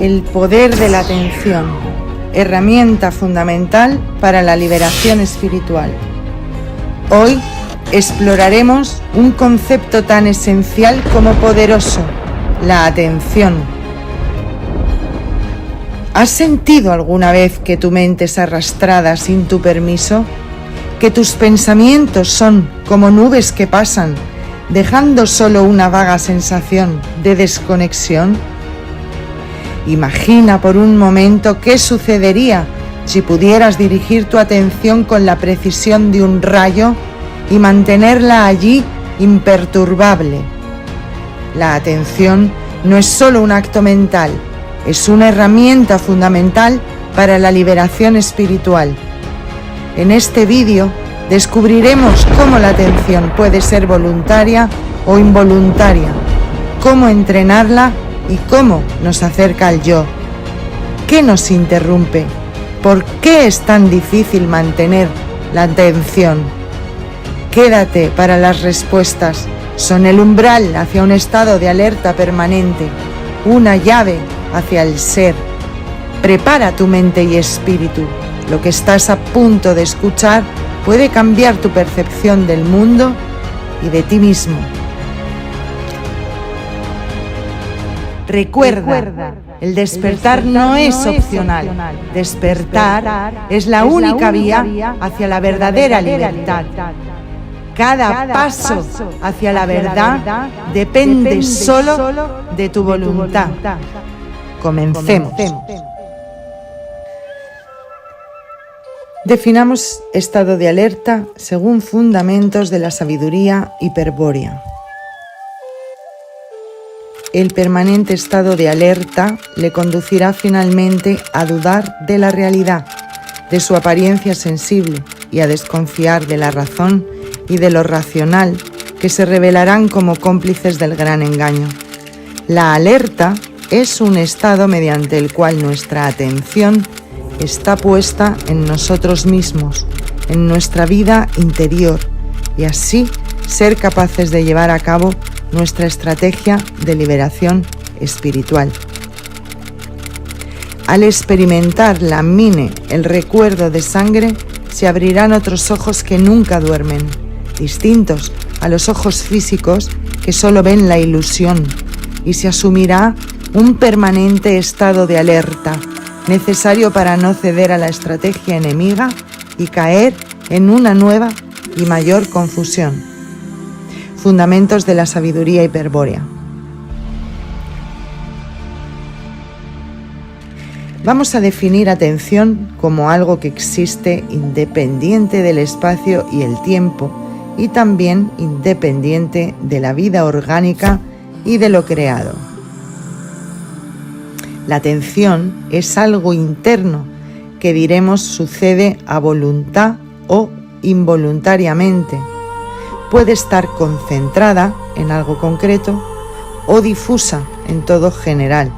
El poder de la atención, herramienta fundamental para la liberación espiritual. Hoy exploraremos un concepto tan esencial como poderoso, la atención. ¿Has sentido alguna vez que tu mente es arrastrada sin tu permiso? ¿Que tus pensamientos son como nubes que pasan, dejando solo una vaga sensación de desconexión? Imagina por un momento qué sucedería si pudieras dirigir tu atención con la precisión de un rayo y mantenerla allí imperturbable. La atención no es solo un acto mental, es una herramienta fundamental para la liberación espiritual. En este vídeo descubriremos cómo la atención puede ser voluntaria o involuntaria, cómo entrenarla y cómo nos acerca al yo. ¿Qué nos interrumpe? ¿Por qué es tan difícil mantener la atención? Quédate para las respuestas. Son el umbral hacia un estado de alerta permanente, una llave hacia el ser. Prepara tu mente y espíritu. Lo que estás a punto de escuchar puede cambiar tu percepción del mundo y de ti mismo. Recuerda, el despertar no es opcional. Despertar es la única vía hacia la verdadera libertad. Cada paso hacia la verdad depende solo de tu voluntad. Comencemos. Definamos estado de alerta según fundamentos de la sabiduría hiperbórea. El permanente estado de alerta le conducirá finalmente a dudar de la realidad, de su apariencia sensible y a desconfiar de la razón y de lo racional, que se revelarán como cómplices del gran engaño. La alerta es un estado mediante el cual nuestra atención está puesta en nosotros mismos, en nuestra vida interior, y así ser capaces de llevar a cabo nuestra estrategia de liberación espiritual. Al experimentar la mine, el recuerdo de sangre, se abrirán otros ojos que nunca duermen, distintos a los ojos físicos que solo ven la ilusión, y se asumirá un permanente estado de alerta, necesario para no ceder a la estrategia enemiga y caer en una nueva y mayor confusión. Fundamentos de la sabiduría hiperbórea. Vamos a definir atención como algo que existe independiente del espacio y el tiempo, y también independiente de la vida orgánica y de lo creado. La atención es algo interno que diremos sucede a voluntad o involuntariamente. Puede estar concentrada en algo concreto o difusa en todo general.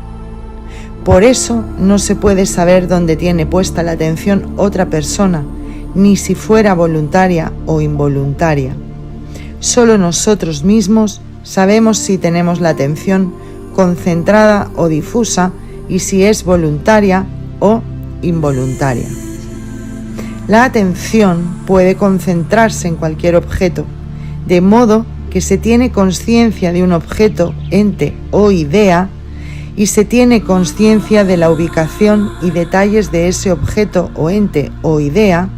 Por eso no se puede saber dónde tiene puesta la atención otra persona, ni si fuera voluntaria o involuntaria. Solo nosotros mismos sabemos si tenemos la atención concentrada o difusa y si es voluntaria o involuntaria. La atención puede concentrarse en cualquier objeto, de modo que se tiene conciencia de un objeto, ente o idea, y se tiene conciencia de la ubicación y detalles de ese objeto o ente o idea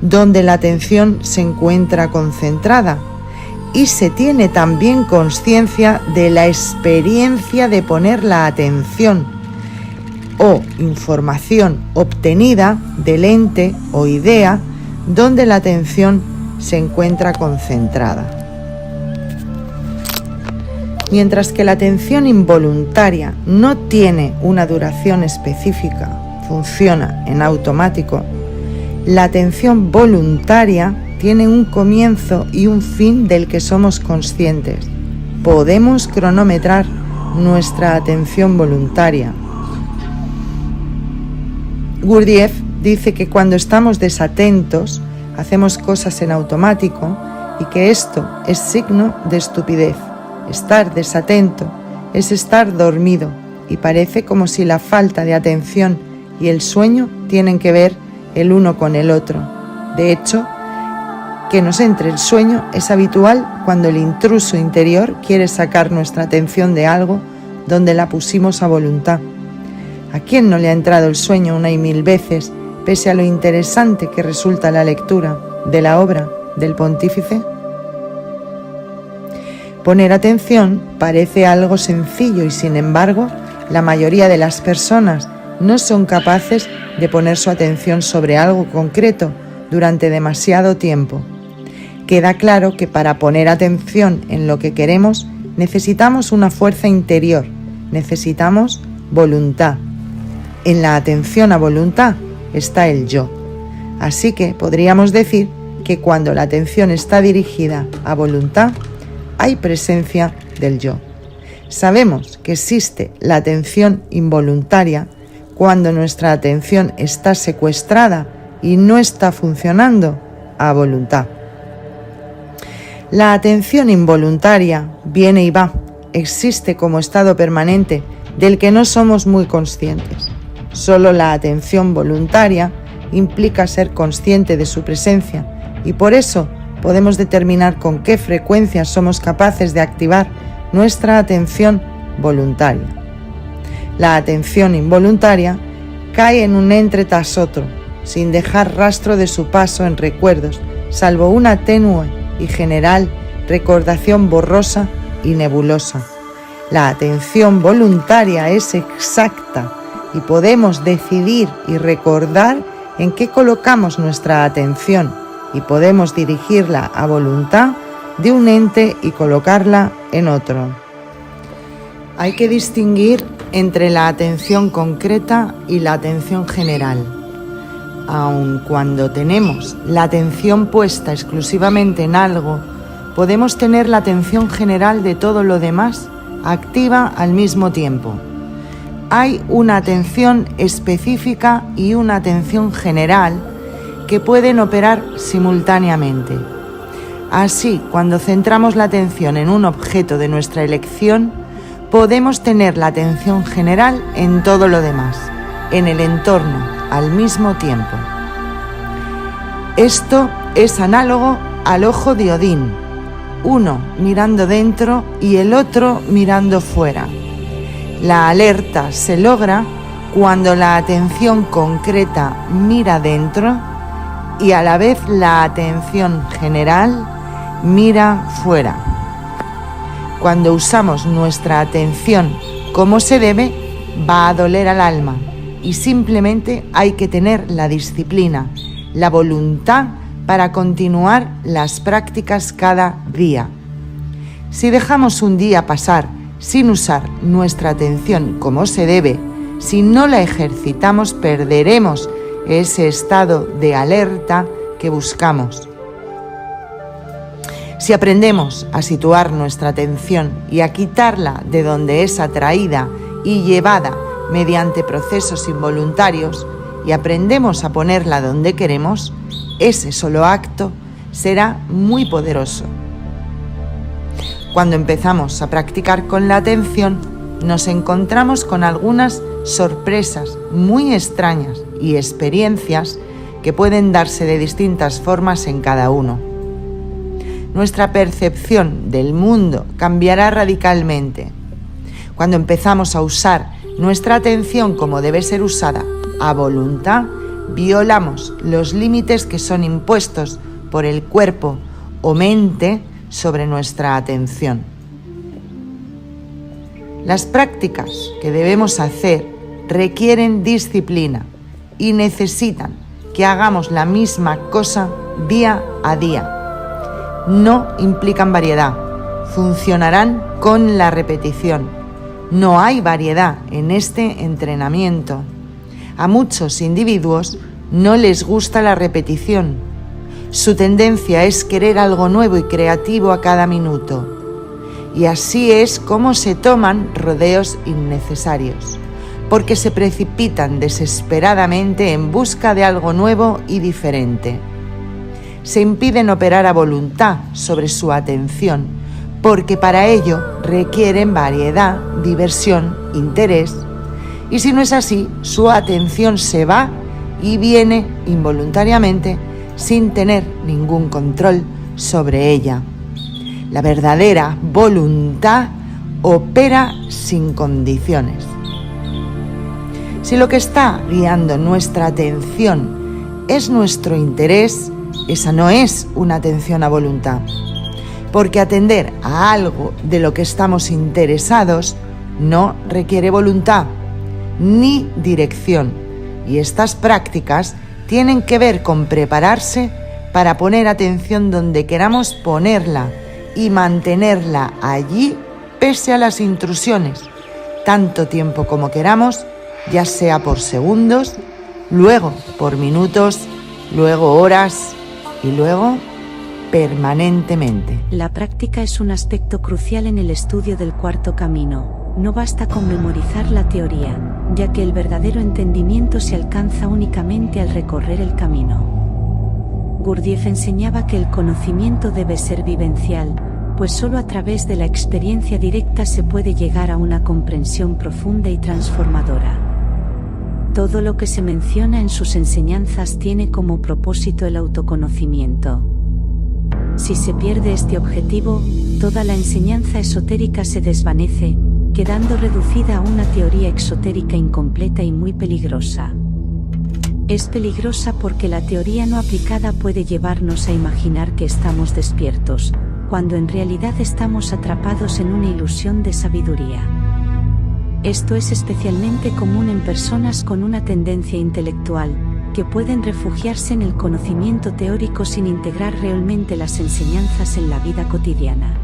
donde la atención se encuentra concentrada, y se tiene también conciencia de la experiencia de poner la atención o información obtenida del ente o idea donde la atención se encuentra concentrada. Mientras que la atención involuntaria no tiene una duración específica, funciona en automático, la atención voluntaria tiene un comienzo y un fin del que somos conscientes. Podemos cronometrar nuestra atención voluntaria. Gurdjieff dice que cuando estamos desatentos, hacemos cosas en automático y que esto es signo de estupidez. Estar desatento es estar dormido y parece como si la falta de atención y el sueño tienen que ver el uno con el otro. De hecho, que nos entre el sueño es habitual cuando el intruso interior quiere sacar nuestra atención de algo donde la pusimos a voluntad. ¿A quién no le ha entrado el sueño una y mil veces, pese a lo interesante que resulta la lectura de la obra del pontífice? Poner atención parece algo sencillo y, sin embargo, la mayoría de las personas no son capaces de poner su atención sobre algo concreto durante demasiado tiempo. Queda claro que para poner atención en lo que queremos necesitamos una fuerza interior, necesitamos voluntad. En la atención a voluntad está el yo. Así que podríamos decir que cuando la atención está dirigida a voluntad, hay presencia del yo. Sabemos que existe la atención involuntaria cuando nuestra atención está secuestrada y no está funcionando a voluntad. La atención involuntaria viene y va, existe como estado permanente del que no somos muy conscientes. Solo la atención voluntaria implica ser consciente de su presencia y por eso podemos determinar con qué frecuencia somos capaces de activar nuestra atención voluntaria. La atención involuntaria cae en un entre tras otro, sin dejar rastro de su paso en recuerdos, salvo una tenue y general recordación borrosa y nebulosa. La atención voluntaria es exacta y podemos decidir y recordar en qué colocamos nuestra atención y podemos dirigirla a voluntad de un ente y colocarla en otro. Hay que distinguir entre la atención concreta y la atención general. Aun cuando tenemos la atención puesta exclusivamente en algo, podemos tener la atención general de todo lo demás activa al mismo tiempo. Hay una atención específica y una atención general que pueden operar simultáneamente. Así, cuando centramos la atención en un objeto de nuestra elección, podemos tener la atención general en todo lo demás, en el entorno, al mismo tiempo. Esto es análogo al ojo de Odín, uno mirando dentro y el otro mirando fuera. La alerta se logra cuando la atención concreta mira dentro y a la vez la atención general mira fuera. Cuando usamos nuestra atención como se debe, va a doler al alma y simplemente hay que tener la disciplina, la voluntad para continuar las prácticas cada día. Si dejamos un día pasar sin usar nuestra atención como se debe, si no la ejercitamos, perderemos ese estado de alerta que buscamos. Si aprendemos a situar nuestra atención y a quitarla de donde es atraída y llevada mediante procesos involuntarios y aprendemos a ponerla donde queremos, ese solo acto será muy poderoso. Cuando empezamos a practicar con la atención, nos encontramos con algunas sorpresas muy extrañas y experiencias que pueden darse de distintas formas en cada uno. Nuestra percepción del mundo cambiará radicalmente. Cuando empezamos a usar nuestra atención como debe ser usada, a voluntad, violamos los límites que son impuestos por el cuerpo o mente sobre nuestra atención. Las prácticas que debemos hacer requieren disciplina y necesitan que hagamos la misma cosa día a día. No implican variedad, funcionarán con la repetición. No hay variedad en este entrenamiento. A muchos individuos no les gusta la repetición. Su tendencia es querer algo nuevo y creativo a cada minuto. Y así es como se toman rodeos innecesarios, porque se precipitan desesperadamente en busca de algo nuevo y diferente. Se impiden operar a voluntad sobre su atención, porque para ello requieren variedad, diversión, interés, y si no es así, su atención se va y viene involuntariamente sin tener ningún control sobre ella. La verdadera voluntad opera sin condiciones. Si lo que está guiando nuestra atención es nuestro interés, esa no es una atención a voluntad, porque atender a algo de lo que estamos interesados no requiere voluntad ni dirección, y estas prácticas tienen que ver con prepararse para poner atención donde queramos ponerla y mantenerla allí pese a las intrusiones, tanto tiempo como queramos, ya sea por segundos, luego por minutos, luego horas y luego permanentemente. La práctica es un aspecto crucial en el estudio del cuarto camino. No basta con memorizar la teoría, ya que el verdadero entendimiento se alcanza únicamente al recorrer el camino. Gurdjieff enseñaba que el conocimiento debe ser vivencial, pues solo a través de la experiencia directa se puede llegar a una comprensión profunda y transformadora. Todo lo que se menciona en sus enseñanzas tiene como propósito el autoconocimiento. Si se pierde este objetivo, toda la enseñanza esotérica se desvanece, quedando reducida a una teoría exotérica incompleta y muy peligrosa. Es peligrosa porque la teoría no aplicada puede llevarnos a imaginar que estamos despiertos, cuando en realidad estamos atrapados en una ilusión de sabiduría. Esto es especialmente común en personas con una tendencia intelectual, que pueden refugiarse en el conocimiento teórico sin integrar realmente las enseñanzas en la vida cotidiana.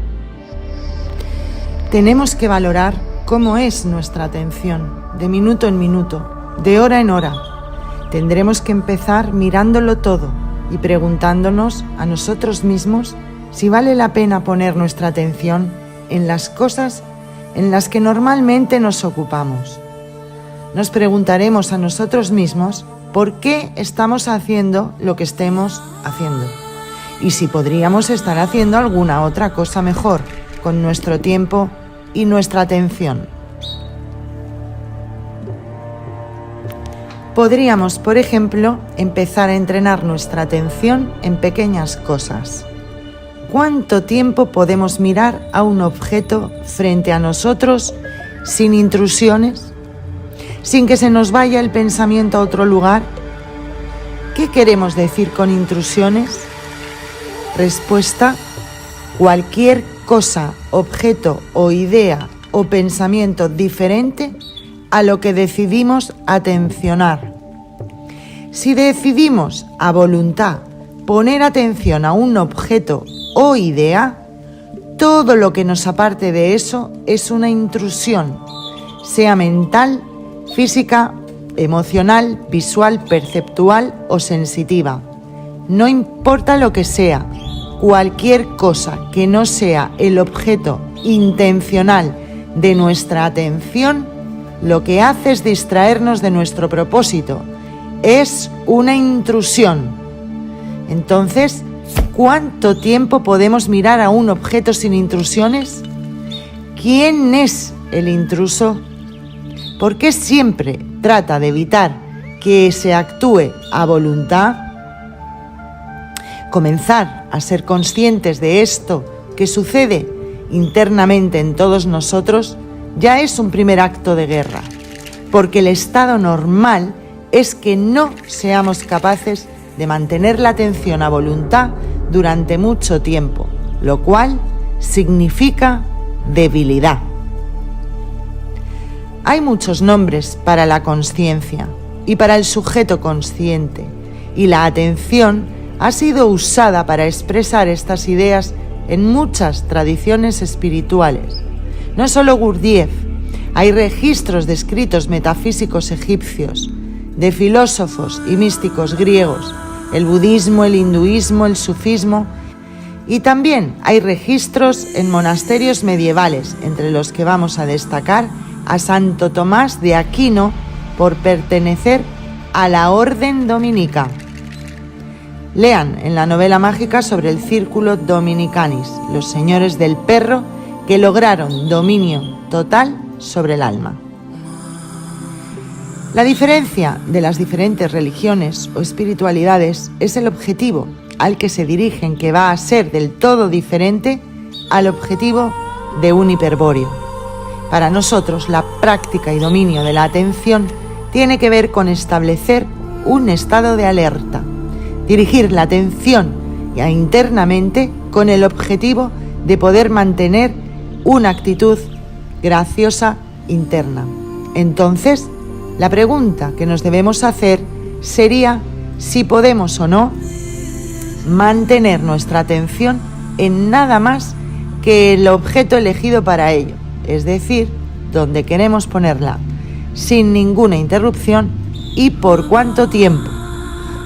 Tenemos que valorar cómo es nuestra atención, de minuto en minuto, de hora en hora. Tendremos que empezar mirándolo todo y preguntándonos a nosotros mismos si vale la pena poner nuestra atención en las cosas en las que normalmente nos ocupamos. Nos preguntaremos a nosotros mismos por qué estamos haciendo lo que estemos haciendo y si podríamos estar haciendo alguna otra cosa mejor con nuestro tiempo y nuestra atención. Podríamos, por ejemplo, empezar a entrenar nuestra atención en pequeñas cosas. ¿Cuánto tiempo podemos mirar a un objeto frente a nosotros sin intrusiones? ¿Sin que se nos vaya el pensamiento a otro lugar? ¿Qué queremos decir con intrusiones? Respuesta: cualquier cosa, objeto o idea o pensamiento diferente a lo que decidimos atencionar. Si decidimos a voluntad poner atención a un objeto o idea, todo lo que nos aparte de eso es una intrusión, sea mental, física, emocional, visual, perceptual o sensitiva. No importa lo que sea, cualquier cosa que no sea el objeto intencional de nuestra atención, lo que hace es distraernos de nuestro propósito. Es una intrusión. Entonces, ¿cuánto tiempo podemos mirar a un objeto sin intrusiones? ¿Quién es el intruso? ¿Por qué siempre trata de evitar que se actúe a voluntad? Comenzar a ser conscientes de esto que sucede internamente en todos nosotros ya es un primer acto de guerra, porque el estado normal es que no seamos capaces de mantener la atención a voluntad durante mucho tiempo, lo cual significa debilidad. Hay muchos nombres para la consciencia y para el sujeto consciente, y la atención ha sido usada para expresar estas ideas en muchas tradiciones espirituales. No solo Gurdjieff, hay registros de escritos metafísicos egipcios, de filósofos y místicos griegos, el budismo, el hinduismo, el sufismo, y también hay registros en monasterios medievales, entre los que vamos a destacar a Santo Tomás de Aquino por pertenecer a la orden dominica. Lean en la novela mágica sobre el Círculo Dominicanis, los señores del perro que lograron dominio total sobre el alma. La diferencia de las diferentes religiones o espiritualidades es el objetivo al que se dirigen, que va a ser del todo diferente al objetivo de un hiperbóreo. Para nosotros, la práctica y dominio de la atención tiene que ver con establecer un estado de alerta, dirigir la atención internamente con el objetivo de poder mantener una actitud graciosa interna. Entonces, la pregunta que nos debemos hacer sería si podemos o no mantener nuestra atención en nada más que el objeto elegido para ello, es decir, donde queremos ponerla, sin ninguna interrupción y por cuánto tiempo.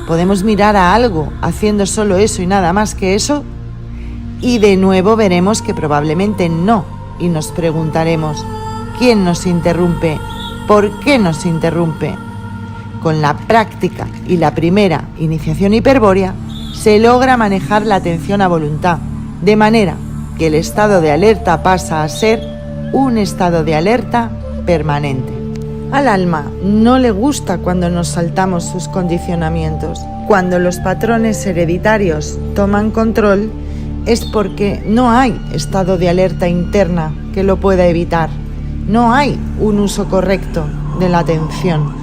¿Podemos mirar a algo haciendo solo eso y nada más que eso? Y de nuevo veremos que probablemente no, y nos preguntaremos, ¿quién nos interrumpe? ¿Por qué nos interrumpe? Con la práctica y la primera iniciación hiperbórea se logra manejar la atención a voluntad, de manera que el estado de alerta pasa a ser un estado de alerta permanente. Al alma no le gusta cuando nos saltamos sus condicionamientos. Cuando los patrones hereditarios toman control es porque no hay estado de alerta interna que lo pueda evitar. No hay un uso correcto de la atención.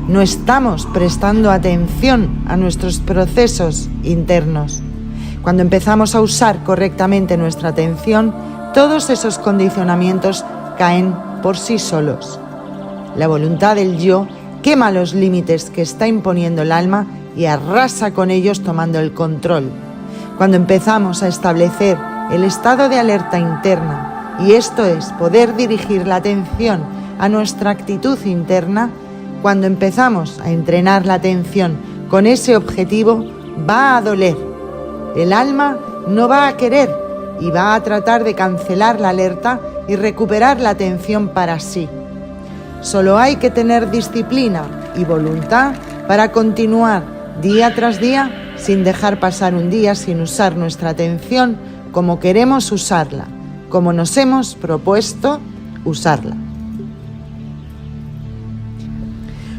No estamos prestando atención a nuestros procesos internos. Cuando empezamos a usar correctamente nuestra atención, todos esos condicionamientos caen por sí solos. La voluntad del yo quema los límites que está imponiendo el alma y arrasa con ellos tomando el control. Cuando empezamos a establecer el estado de alerta interna, y esto es poder dirigir la atención a nuestra actitud interna, cuando empezamos a entrenar la atención con ese objetivo, va a doler. El alma no va a querer y va a tratar de cancelar la alerta y recuperar la atención para sí. Solo hay que tener disciplina y voluntad para continuar día tras día sin dejar pasar un día sin usar nuestra atención como queremos usarla, como nos hemos propuesto usarla.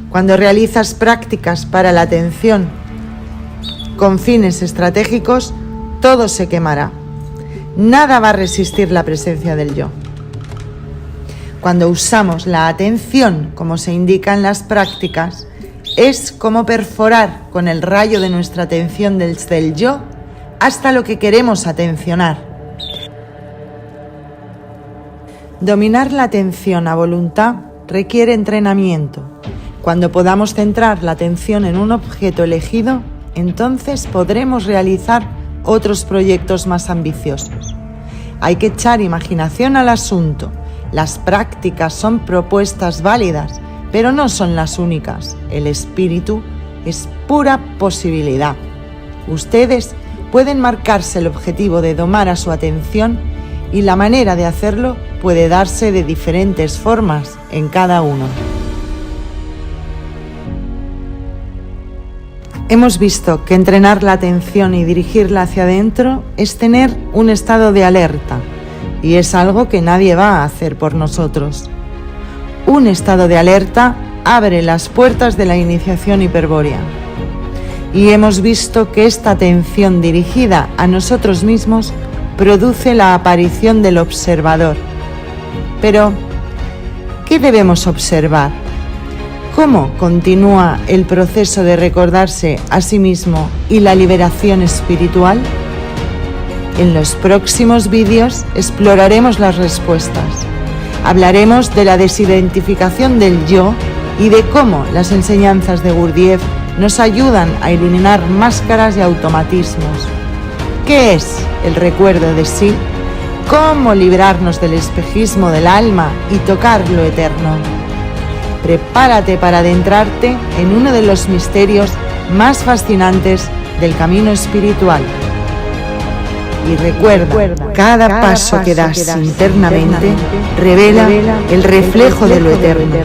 Cuando realizas prácticas para la atención con fines estratégicos, todo se quemará. Nada va a resistir la presencia del yo. Cuando usamos la atención, como se indica en las prácticas, es como perforar con el rayo de nuestra atención desde el yo hasta lo que queremos atencionar. Dominar la atención a voluntad requiere entrenamiento. Cuando podamos centrar la atención en un objeto elegido, entonces podremos realizar otros proyectos más ambiciosos. Hay que echar imaginación al asunto. Las prácticas son propuestas válidas, pero no son las únicas. El espíritu es pura posibilidad. Ustedes pueden marcarse el objetivo de domar a su atención y la manera de hacerlo puede darse de diferentes formas en cada uno. Hemos visto que entrenar la atención y dirigirla hacia adentro es tener un estado de alerta, y es algo que nadie va a hacer por nosotros. Un estado de alerta abre las puertas de la iniciación hiperbórea. Y hemos visto que esta atención dirigida a nosotros mismos produce la aparición del observador. Pero, ¿qué debemos observar? ¿Cómo continúa el proceso de recordarse a sí mismo y la liberación espiritual? En los próximos vídeos exploraremos las respuestas. Hablaremos de la desidentificación del yo y de cómo las enseñanzas de Gurdjieff nos ayudan a iluminar máscaras y automatismos. ¿Qué es el recuerdo de sí? ¿Cómo librarnos del espejismo del alma y tocar lo eterno? Prepárate para adentrarte en uno de los misterios más fascinantes del camino espiritual. Y recuerda, cada paso que das internamente revela el reflejo de lo eterno.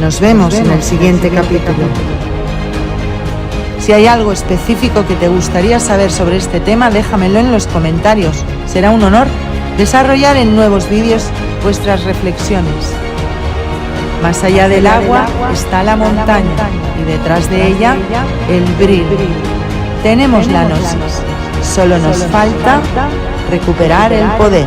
Nos vemos en el siguiente capítulo. Si hay algo específico que te gustaría saber sobre este tema, déjamelo en los comentarios. Será un honor desarrollar en nuevos vídeos vuestras reflexiones. Más allá del agua está la montaña y detrás de ella el Vril. Tenemos la gnosis, solo nos falta recuperar el poder.